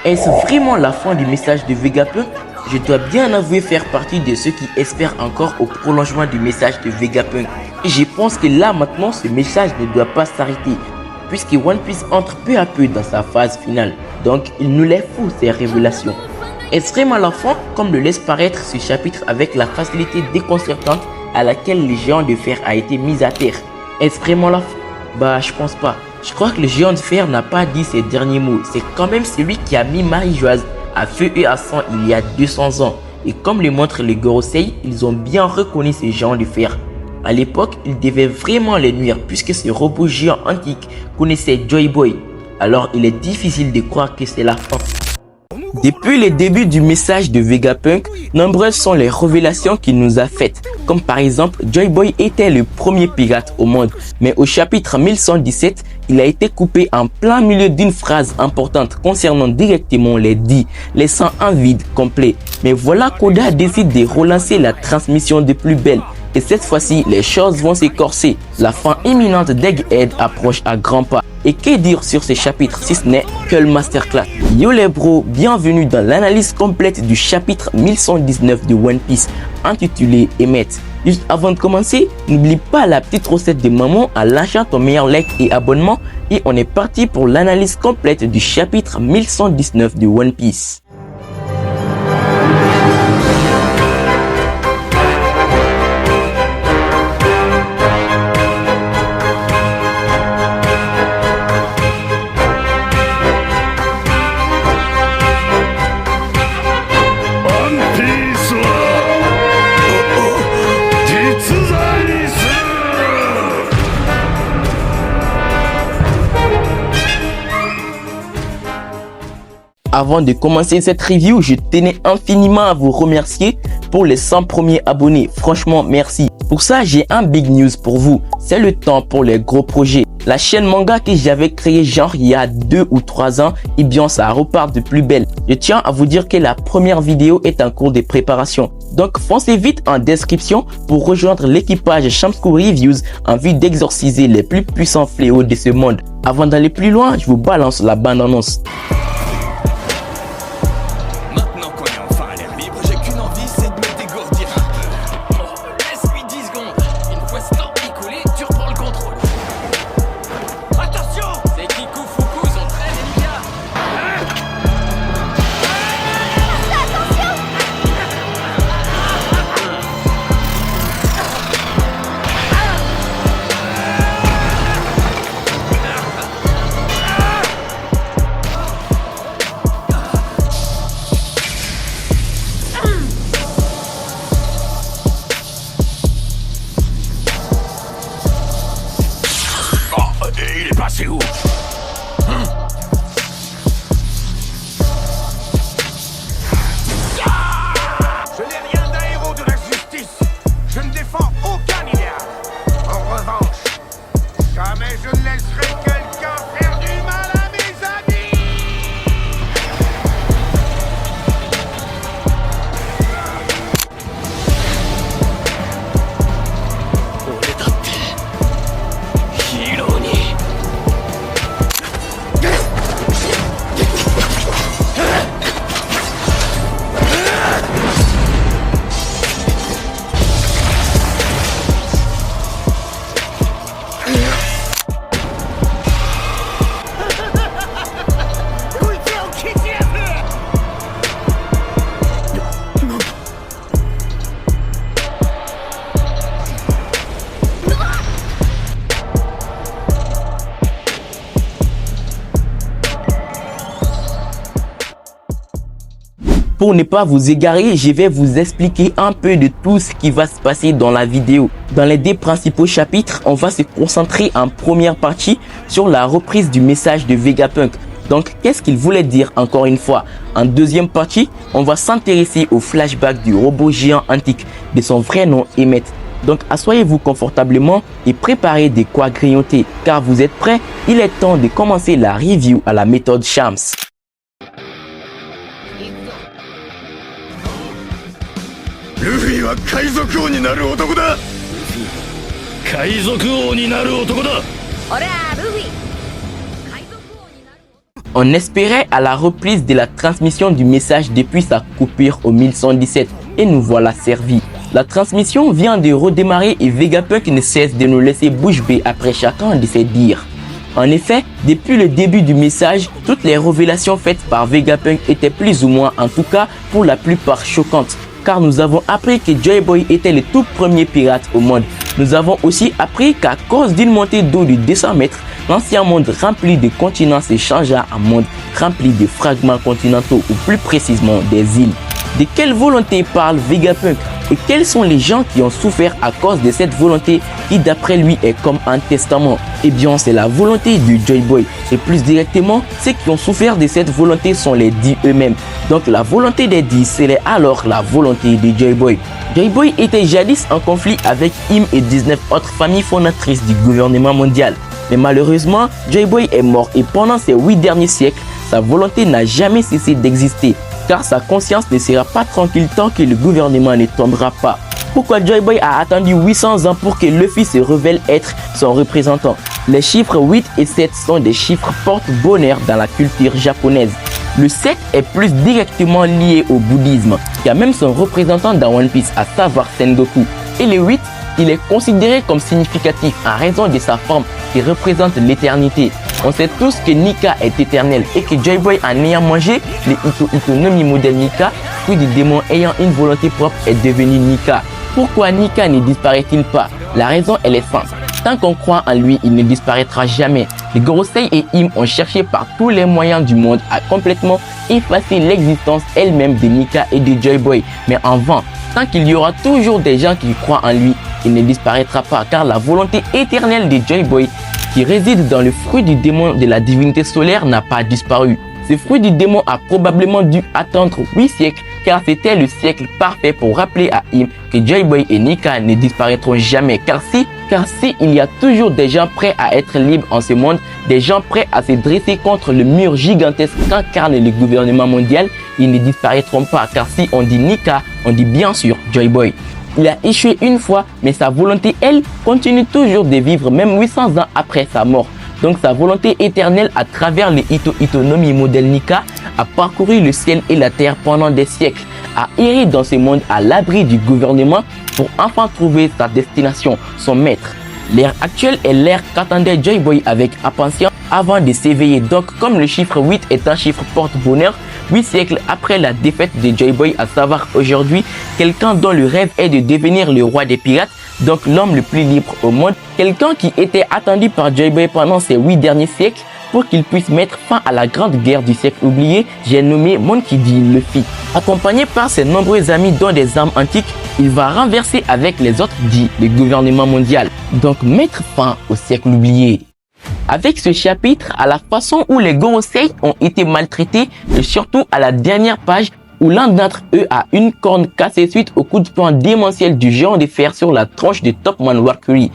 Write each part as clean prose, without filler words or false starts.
Est-ce vraiment la fin du message de Vegapunk? Je dois bien avouer faire partie de ceux qui espèrent encore au prolongement du message de Vegapunk. Et je pense que là maintenant ce message ne doit pas s'arrêter, puisque One Piece entre peu à peu dans sa phase finale. Donc il nous les faut ces révélations. Est-ce vraiment la fin comme le laisse paraître ce chapitre avec la facilité déconcertante à laquelle le géant de fer a été mis à terre? Est-ce vraiment la fin? Bah je pense pas. Je crois que le géant de fer n'a pas dit ses derniers mots. C'est quand même celui qui a mis Marie-Joise à feu et à sang il y a 200 ans. Et comme le montre les Gorosei, ils ont bien reconnu ce géant de fer. À l'époque, il devait vraiment les nuire puisque ce robot géant antique connaissait Joy Boy. Alors il est difficile de croire que c'est la fin. Depuis le début du message de Vegapunk, nombreuses sont les révélations qu'il nous a faites. Comme par exemple, Joy Boy était le premier pirate au monde. Mais au chapitre 1117, il a été coupé en plein milieu d'une phrase importante concernant directement les dits, laissant un vide complet. Mais voilà qu'Oda décide de relancer la transmission de plus belle. Et cette fois-ci, les choses vont s'écorcer. La fin imminente d'Egghead approche à grands pas. Et que dire sur ces chapitres si ce n'est que le masterclass? Yo les bros, bienvenue dans l'analyse complète du chapitre 1119 de One Piece, intitulé Emmet. Juste avant de commencer, n'oublie pas la petite recette de maman en lâchant ton meilleur like et abonnement. Et on est parti pour l'analyse complète du chapitre 1119 de One Piece. Avant de commencer cette review, je tenais infiniment à vous remercier pour les 100 premiers abonnés. Franchement, merci. Pour ça, j'ai un big news pour vous. C'est le temps pour les gros projets. La chaîne manga que j'avais créée genre il y a 2 ou 3 ans, eh bien ça repart de plus belle. Je tiens à vous dire que la première vidéo est en cours de préparation. Donc foncez vite en description pour rejoindre l'équipage Shamsku Reviews en vue d'exorciser les plus puissants fléaux de ce monde. Avant d'aller plus loin, je vous balance la bande-annonce. C'est où? Je n'ai rien d'un héros de la justice. Je ne défends aucun idéal. En revanche, jamais je ne laisserai quelqu'un faire du mal à mes amis. Pour ne pas vous égarer, je vais vous expliquer un peu de tout ce qui va se passer dans la vidéo. Dans les 2 principaux chapitres, on va se concentrer en première partie sur la reprise du message de Vegapunk. Donc, qu'est-ce qu'il voulait dire encore une fois? En deuxième partie, on va s'intéresser au flashback du robot géant antique, de son vrai nom Emmet. Donc, asseyez-vous confortablement et préparez de quoi grignoter. Car vous êtes prêts? Il est temps de commencer la review à la méthode Shams. Luffy は海賊王になる男だ。海賊王になる男だ。俺はルフィ海賊王になる男。On espérait à la reprise de la transmission du message depuis sa coupure au 1117 et nous voilà servis. La transmission vient de redémarrer et Vegapunk ne cesse de nous laisser bouche bée après chacun de ses dires. En effet, depuis le début du message, toutes les révélations faites par Vegapunk étaient plus ou moins, en tout cas pour la plupart, choquantes. Car nous avons appris que Joy Boy était le tout premier pirate au monde. Nous avons aussi appris qu'à cause d'une montée d'eau de 200 mètres, l'ancien monde rempli de continents se changea en monde rempli de fragments continentaux ou plus précisément des îles. De quelle volonté parle Vegapunk et quels sont les gens qui ont souffert à cause de cette volonté qui d'après lui est comme un testament? Eh bien c'est la volonté du Joy Boy et plus directement ceux qui ont souffert de cette volonté sont les dits eux-mêmes. Donc la volonté des dits c'est alors la volonté de Joy Boy. Joy Boy était jadis en conflit avec Im et 19 autres familles fondatrices du gouvernement mondial. Mais malheureusement, Joy Boy est mort et pendant ces 8 derniers siècles, sa volonté n'a jamais cessé d'exister. Car sa conscience ne sera pas tranquille tant que le gouvernement ne tombera pas. Pourquoi Joy Boy a attendu 800 ans pour que Luffy se révèle être son représentant? Les chiffres 8 et 7 sont des chiffres porte-bonheur dans la culture japonaise. Le 7 est plus directement lié au bouddhisme, qui a même son représentant dans One Piece, à savoir Sengoku. Et le 8, il est considéré comme significatif en raison de sa forme qui représente l'éternité. On sait tous que Nika est éternel et que Joy Boy, en ayant mangé le Ito no Mi modèle Nika, fruit du démon ayant une volonté propre, est devenu Nika. Pourquoi Nika ne disparaît-il pas? La raison elle est simple. Tant qu'on croit en lui, il ne disparaîtra jamais. Les Gorosei et Im ont cherché par tous les moyens du monde à complètement effacer l'existence elle-même de Nika et de Joy Boy, mais en vain. Tant qu'il y aura toujours des gens qui croient en lui, il ne disparaîtra pas car la volonté éternelle de Joy Boy qui réside dans le fruit du démon de la divinité solaire n'a pas disparu. Ce fruit du démon a probablement dû attendre 8 siècles car c'était le siècle parfait pour rappeler à Im que Joy Boy et Nika ne disparaîtront jamais. Car si il y a toujours des gens prêts à être libres en ce monde, des gens prêts à se dresser contre le mur gigantesque qu'incarne le gouvernement mondial, ils ne disparaîtront pas. Car si on dit Nika, on dit bien sûr Joy Boy. Il a échoué une fois, mais sa volonté, elle, continue toujours de vivre même 800 ans après sa mort. Donc sa volonté éternelle à travers les Ito no Mi modèle Nika a parcouru le ciel et la terre pendant des siècles, a erré dans ce monde à l'abri du gouvernement pour enfin trouver sa destination, son maître. L'ère actuelle est l'ère qu'attendait Joy Boy avec impatience avant de s'éveiller. Donc comme le chiffre 8 est un chiffre porte-bonheur, 8 siècles après la défaite de Joy Boy, à savoir aujourd'hui, quelqu'un dont le rêve est de devenir le roi des pirates, donc l'homme le plus libre au monde, quelqu'un qui était attendu par Joy Boy pendant ces 8 derniers siècles pour qu'il puisse mettre fin à la grande guerre du siècle oublié, j'ai nommé Monkey D. Luffy. Accompagné par ses nombreux amis dont des armes antiques, il va renverser avec les autres D le gouvernement mondial, donc mettre fin au siècle oublié. Avec ce chapitre, à la façon où les Gorosei ont été maltraités et surtout à la dernière page où l'un d'entre eux a une corne cassée suite au coup de poing démentiel du géant de fer sur la tronche de Topman Warcury.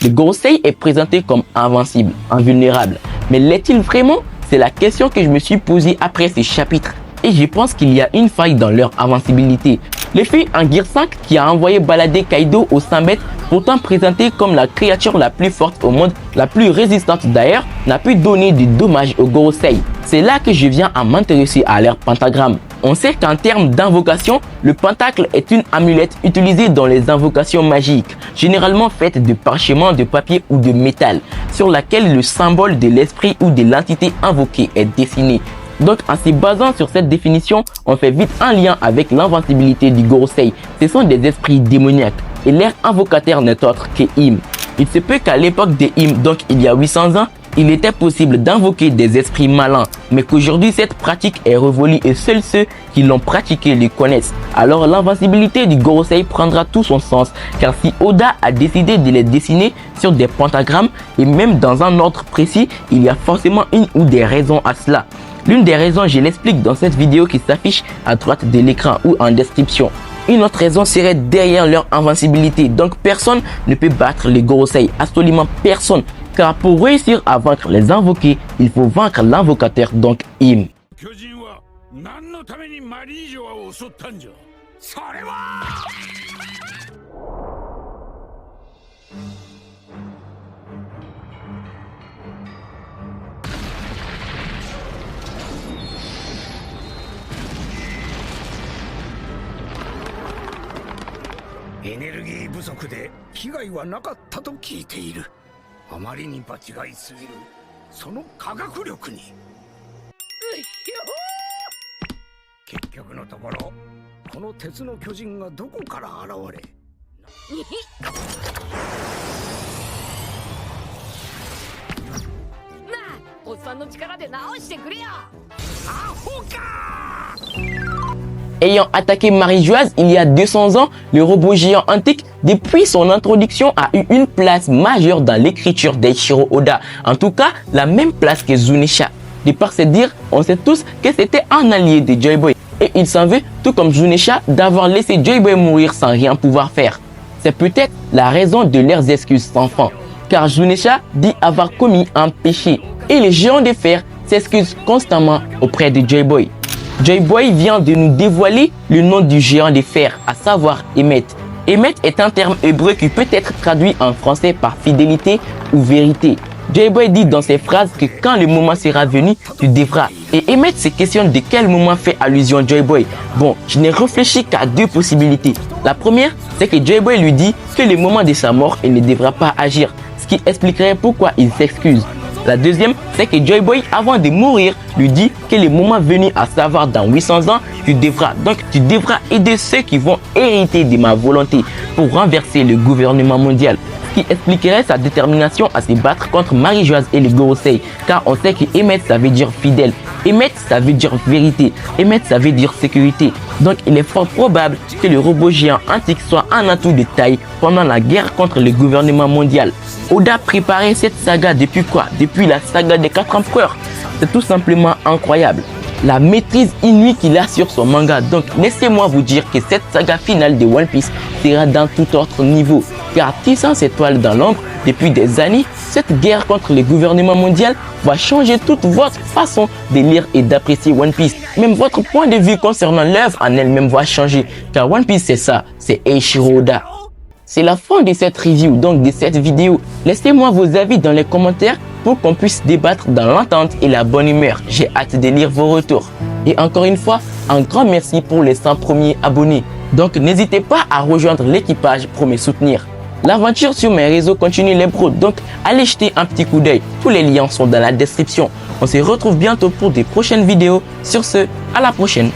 Le Gorosei est présenté comme invincible, invulnérable. Mais l'est-il vraiment? C'est la question que je me suis posée après ce chapitre. Et je pense qu'il y a une faille dans leur invincibilité. Luffy en Gear 5 qui a envoyé balader Kaido au 100 mètres, pourtant présenté comme la créature la plus forte au monde, la plus résistante d'ailleurs, n'a pu donner de dommages aux Gorosei. C'est là que je viens à m'intéresser à leur pentagramme. On sait qu'en termes d'invocation, le pentacle est une amulette utilisée dans les invocations magiques, généralement faite de parchemin, de papier ou de métal, sur laquelle le symbole de l'esprit ou de l'entité invoquée est dessiné. Donc en se basant sur cette définition, on fait vite un lien avec l'invincibilité du Gorosei. Ce sont des esprits démoniaques et leur invocateur n'est autre que Im. Il se peut qu'à l'époque de Im, donc il y a 800 ans, il était possible d'invoquer des esprits malins, mais qu'aujourd'hui cette pratique est révolue et seuls ceux qui l'ont pratiqué le connaissent. Alors l'invincibilité du Gorosei prendra tout son sens, car si Oda a décidé de les dessiner sur des pentagrammes et même dans un ordre précis, il y a forcément une ou des raisons à cela. L'une des raisons, je l'explique dans cette vidéo qui s'affiche à droite de l'écran ou en description. Une autre raison serait derrière leur invincibilité. Donc personne ne peut battre les Gorosei, absolument personne. Car pour réussir à vaincre les invoqués, il faut vaincre l'invocateur, donc Im. エネルギー不足で被害はなかったと聞いている。あまりに場違いすぎるその科学力に。結局のところこの鉄の巨人がどこから現れ。おっさんの力で直してくれよ。アホか。 Ayant attaqué Marie-Joise il y a 200 ans, le robot géant antique, depuis son introduction, a eu une place majeure dans l'écriture d'Eiichiro Oda. En tout cas, la même place que Zunisha. De par ses dires, on sait tous que c'était un allié de Joy Boy. Et il s'en veut, tout comme Zunisha, d'avoir laissé Joy Boy mourir sans rien pouvoir faire. C'est peut-être la raison de leurs excuses sans fin. Car Zunisha dit avoir commis un péché. Et les géants de fer s'excusent constamment auprès de Joy Boy. Joy Boy vient de nous dévoiler le nom du géant de fer, à savoir Emet. Emet est un terme hébreu qui peut être traduit en français par fidélité ou vérité. Joy Boy dit dans ses phrases que quand le moment sera venu, tu devras. Et Emet se questionne de quel moment fait allusion Joy Boy. Bon, je n'ai réfléchi qu'à deux possibilités. La première, c'est que Joy Boy lui dit que le moment de sa mort, il ne devra pas agir, ce qui expliquerait pourquoi il s'excuse. La deuxième, c'est que Joy Boy, avant de mourir, lui dit que le moment venu, à savoir dans 800 ans, tu devras aider ceux qui vont hériter de ma volonté pour renverser le gouvernement mondial. Ce qui expliquerait sa détermination à se battre contre Marie-Joise et le Gorosei, car on sait que Emet, ça veut dire fidèle, Emet, ça veut dire vérité, Emet, ça veut dire sécurité. Donc il est fort probable que le robot géant antique soit un atout de taille pendant la guerre contre le gouvernement mondial. Oda préparait cette saga depuis quoi? Depuis la saga des 4 empereurs. C'est tout simplement incroyable. La maîtrise inouïe qu'il a sur son manga. Donc laissez-moi vous dire que cette saga finale de One Piece sera dans tout autre niveau. Car tissant cette toile dans l'ombre depuis des années, cette guerre contre le gouvernement mondial va changer toute votre façon de lire et d'apprécier One Piece. Même votre point de vue concernant l'œuvre en elle-même va changer. Car One Piece c'est ça, c'est Eiichiro Oda. C'est la fin de cette review, donc de cette vidéo. Laissez-moi vos avis dans les commentaires pour qu'on puisse débattre dans l'entente et la bonne humeur. J'ai hâte de lire vos retours. Et encore une fois, un grand merci pour les 100 premiers abonnés. Donc n'hésitez pas à rejoindre l'équipage pour me soutenir. L'aventure sur mes réseaux continue les bros, donc allez jeter un petit coup d'œil. Tous les liens sont dans la description. On se retrouve bientôt pour des prochaines vidéos. Sur ce, à la prochaine.